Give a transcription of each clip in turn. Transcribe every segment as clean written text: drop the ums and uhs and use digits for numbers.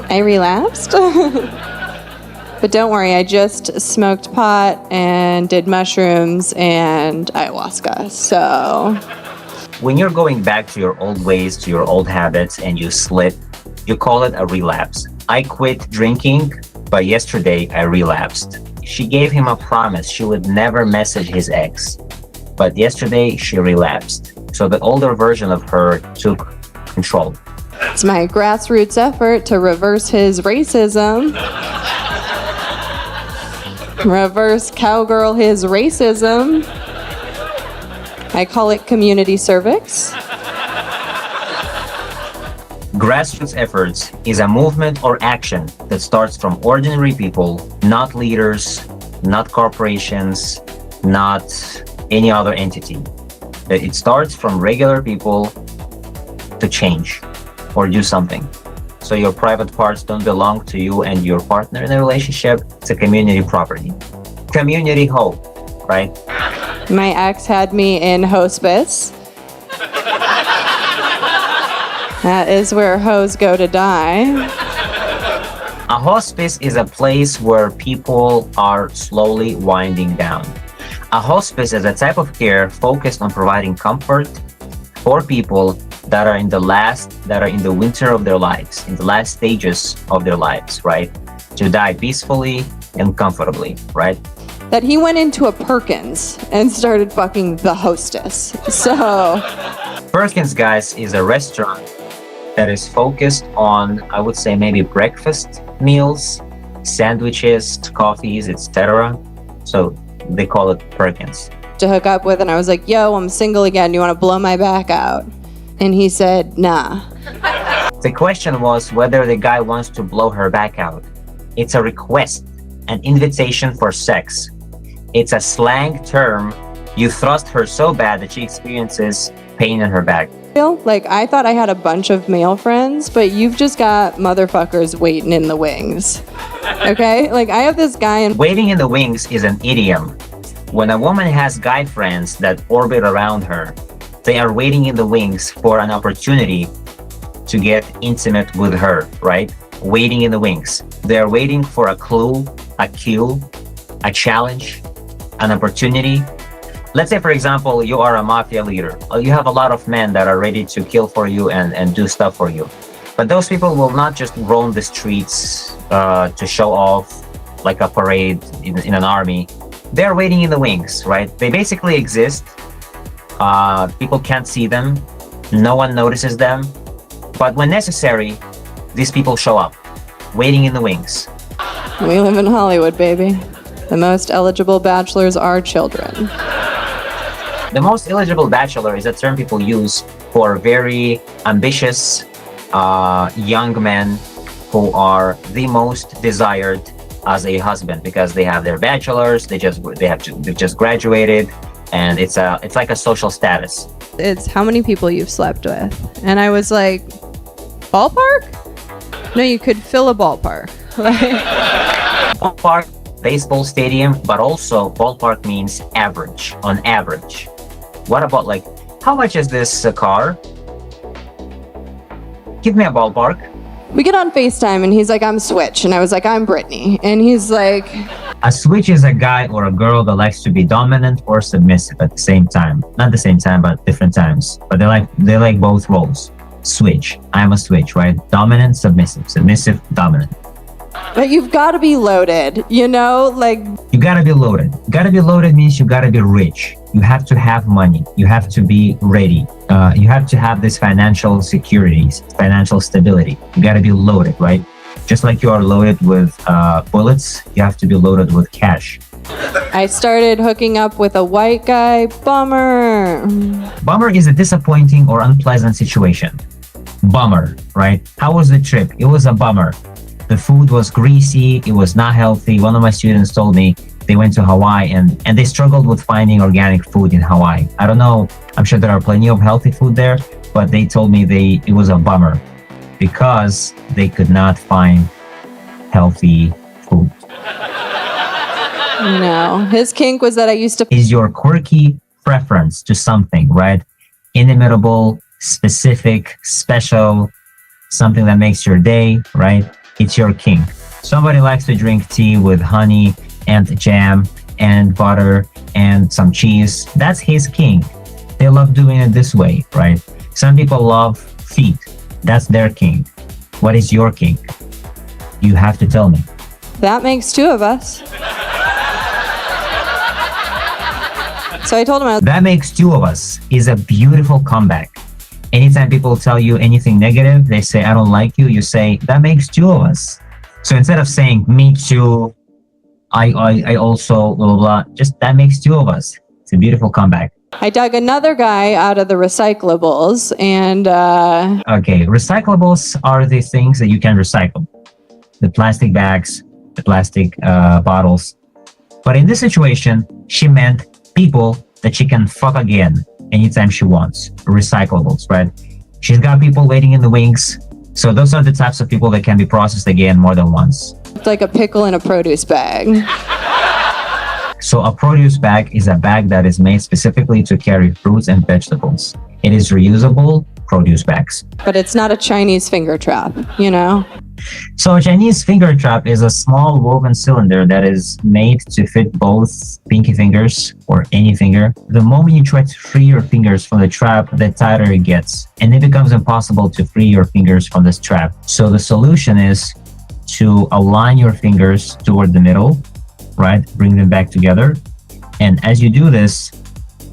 I relapsed. But don't worry, I just smoked pot and did mushrooms and ayahuasca, so... When you're going back to your old ways, to your old habits, and you slip, you call it a relapse. I quit drinking, but yesterday I relapsed. She gave him a promise she would never message his ex, but yesterday she relapsed. So the older version of her took control. It's my grassroots effort to reverse his racism. Reverse cowgirl his racism. I call it community cervix. Grassroots efforts is a movement or action that starts from ordinary people, not leaders, not corporations, not any other entity. It starts from regular people to change or do something. So your private parts don't belong to you and your partner in a relationship. It's a community property. Community hope, right? My ex had me in hospice. That is where hoes go to die. A hospice is a place where people are slowly winding down. A hospice is a type of care focused on providing comfort for people that are in the winter of their lives, in the last stages of their lives, right? To die peacefully and comfortably, right? That he went into a Perkins and started fucking the hostess. So... Perkins, guys, is a restaurant that is focused on, I would say, maybe breakfast meals, sandwiches, coffees, etc. So they call it Perkins. To hook up with, and I was like, yo, I'm single again. You want to blow my back out? And he said, nah. The question was whether the guy wants to blow her back out. It's a request, an invitation for sex. It's a slang term. You thrust her so bad that she experiences pain in her back. Like, I thought I had a bunch of male friends, but you've just got motherfuckers waiting in the wings. Okay? Like, I have this guy in... Waiting in the wings is an idiom. When a woman has guy friends that orbit around her, they are waiting in the wings for an opportunity to get intimate with her, right? Waiting in the wings. They're waiting for a clue, a cue, a challenge, an opportunity. Let's say, for example, you are a mafia leader. You have a lot of men that are ready to kill for you and do stuff for you. But those people will not just roam the streets to show off like a parade in an army. They're waiting in the wings, right? They basically exist. People can't see them. No one notices them. But when necessary, these people show up, waiting in the wings. We live in Hollywood, baby. The most eligible bachelors are children. The most eligible bachelor is a term people use for very ambitious young men who are the most desired as a husband because they have their bachelors, they've just graduated, and it's like a social status. It's how many people you've slept with. And I was like, ballpark? No, you could fill a ballpark. Ballpark, baseball stadium, but also ballpark means average, on average. What about like, how much is this car? Give me a ballpark. We get on FaceTime and he's like, I'm Switch. And I was like, I'm Brittany. And he's like... A switch is a guy or a girl that likes to be dominant or submissive at the same time. Not the same time, but different times. But they like both roles. Switch. I'm a switch, right? Dominant, submissive. Submissive, dominant. But you've got to be loaded, you know? Like... You gotta be loaded. Gotta be loaded means you gotta be rich. You have to have money. You have to be ready. You have to have this financial securities, financial stability. You gotta be loaded, right? Just like you are loaded with bullets, you have to be loaded with cash. I started hooking up with a white guy. Bummer. Bummer is a disappointing or unpleasant situation. Bummer, right? How was the trip? It was a bummer. The food was greasy. It was not healthy. One of my students told me they went to Hawaii and they struggled with finding organic food in Hawaii. I don't know. I'm sure there are plenty of healthy food there, but they told me it was a bummer because they could not find healthy food. No, his kink was that I used to... Is your quirky preference to something, right? Inimitable, specific, special, something that makes your day, right? it's your king. Somebody likes to drink tea with honey and jam and butter and some cheese. That's his king. They love doing it this way, right? Some people love feet. That's their king. What is your king? You have to tell me. That makes two of us. So I told him That makes two of us is a beautiful comeback. Anytime people tell you anything negative, they say, I don't like you, you say, that makes two of us. So instead of saying, me too, I also, blah, blah, blah, just that makes two of us. It's a beautiful comeback. I dug another guy out of the recyclables and Okay, recyclables are the things that you can recycle. The plastic bags, the plastic bottles. But in this situation, she meant people that she can fuck again anytime she wants. Recyclables, right? She's got people waiting in the wings. So those are the types of people that can be processed again more than once. it's like a pickle in a produce bag. So a produce bag is a bag that is made specifically to carry fruits and vegetables. It is reusable produce bags. But it's not a Chinese finger trap, you know? So a Chinese finger trap is a small woven cylinder that is made to fit both pinky fingers or any finger. The moment you try to free your fingers from the trap, the tighter it gets. And it becomes impossible to free your fingers from this trap. So the solution is to align your fingers toward the middle, right? Bring them back together. And as you do this,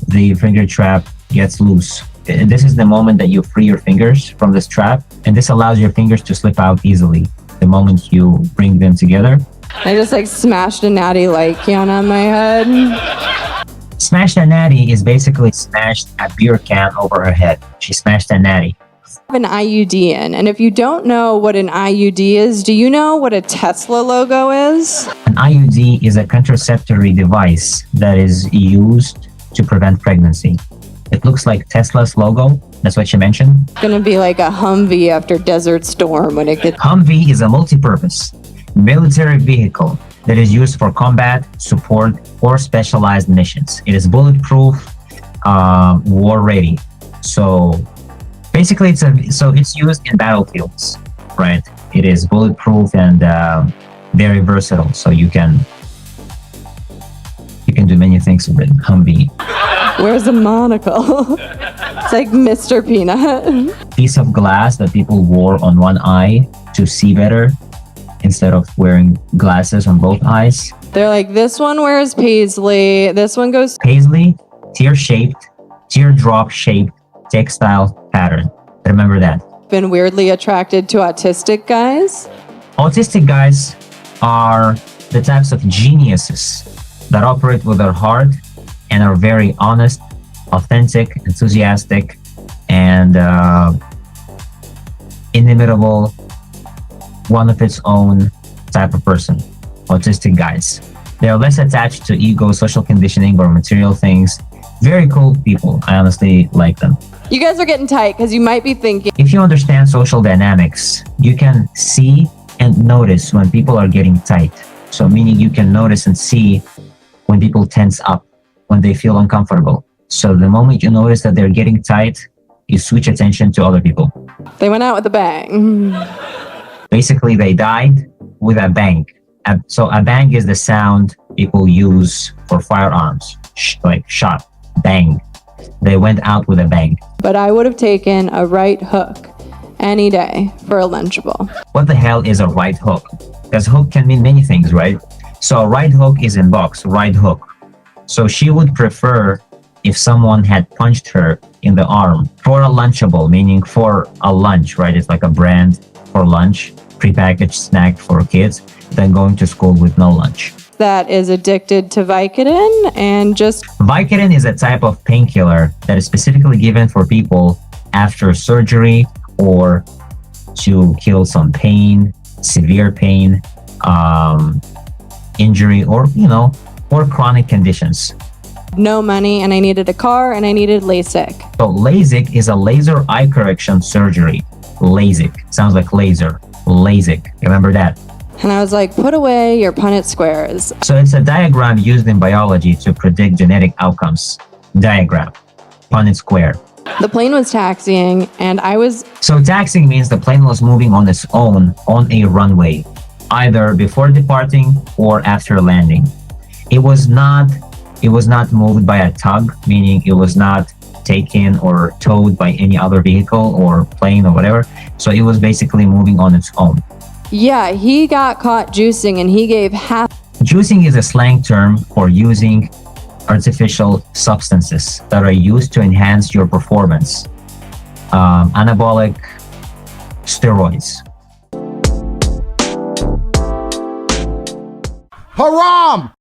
the finger trap gets loose. And this is the moment that you free your fingers from this trap. And this allows your fingers to slip out easily the moment you bring them together. I just like smashed a natty light can on my head. Smashed a natty is basically smashed a beer can over her head. She smashed a natty. I have an IUD in, and if you don't know what an IUD is, do you know what a Tesla logo is? An IUD is a contraceptive device that is used to prevent pregnancy. It looks like Tesla's logo. That's what she mentioned. It's gonna be like a Humvee after Desert Storm when it gets... Humvee is a multi-purpose military vehicle that is used for combat, support, or specialized missions. It is bulletproof, war ready. So basically, it's used in battlefields, right? It is bulletproof and very versatile. So you can do many things with it. Humvee. Where's the monocle? It's like Mr. Peanut. Piece of glass that people wore on one eye to see better instead of wearing glasses on both eyes. They're like, this one wears paisley, this one goes... Paisley, tear-shaped, teardrop-shaped textile pattern. Remember that. Been weirdly attracted to autistic guys. Autistic guys are the types of geniuses that operate with their heart and are very honest, authentic, enthusiastic, and inimitable, one of its own type of person. Autistic guys. They are less attached to ego, social conditioning, or material things. Very cool people. I honestly like them. You guys are getting tight because you might be thinking, If you understand social dynamics, you can see and notice when people are getting tight. So meaning you can notice and see when people tense up, when they feel uncomfortable. So the moment you notice that they're getting tight, you switch attention to other people. they went out with a bang. Basically, they died with a bang. So a bang is the sound people use for firearms, like shot, bang. They went out with a bang. But I would have taken a right hook any day for a Lunchable. What the hell is a right hook? Because hook can mean many things, right? So a right hook is in box, right hook. So she would prefer if someone had punched her in the arm for a Lunchable, meaning for a lunch, right? It's like a brand for lunch, prepackaged snack for kids, than going to school with no lunch. That is addicted to Vicodin and just... Vicodin is a type of painkiller that is specifically given for people after surgery or to kill some pain, severe pain, injury, or, or chronic conditions. no money and I needed a car and I needed LASIK. So LASIK is a laser eye correction surgery. LASIK. Sounds like laser. LASIK. Remember that? And I was like, put away your Punnett squares. So it's a diagram used in biology to predict genetic outcomes. Diagram. Punnett square. The plane was taxiing, and I was So taxiing means the plane was moving on its own on a runway, either before departing or after landing. It was not moved by a tug, meaning it was not taken or towed by any other vehicle or plane or whatever. So it was basically moving on its own. Yeah, he got caught juicing and he gave half. Juicing is a slang term for using artificial substances that are used to enhance your performance. Anabolic steroids. Haram!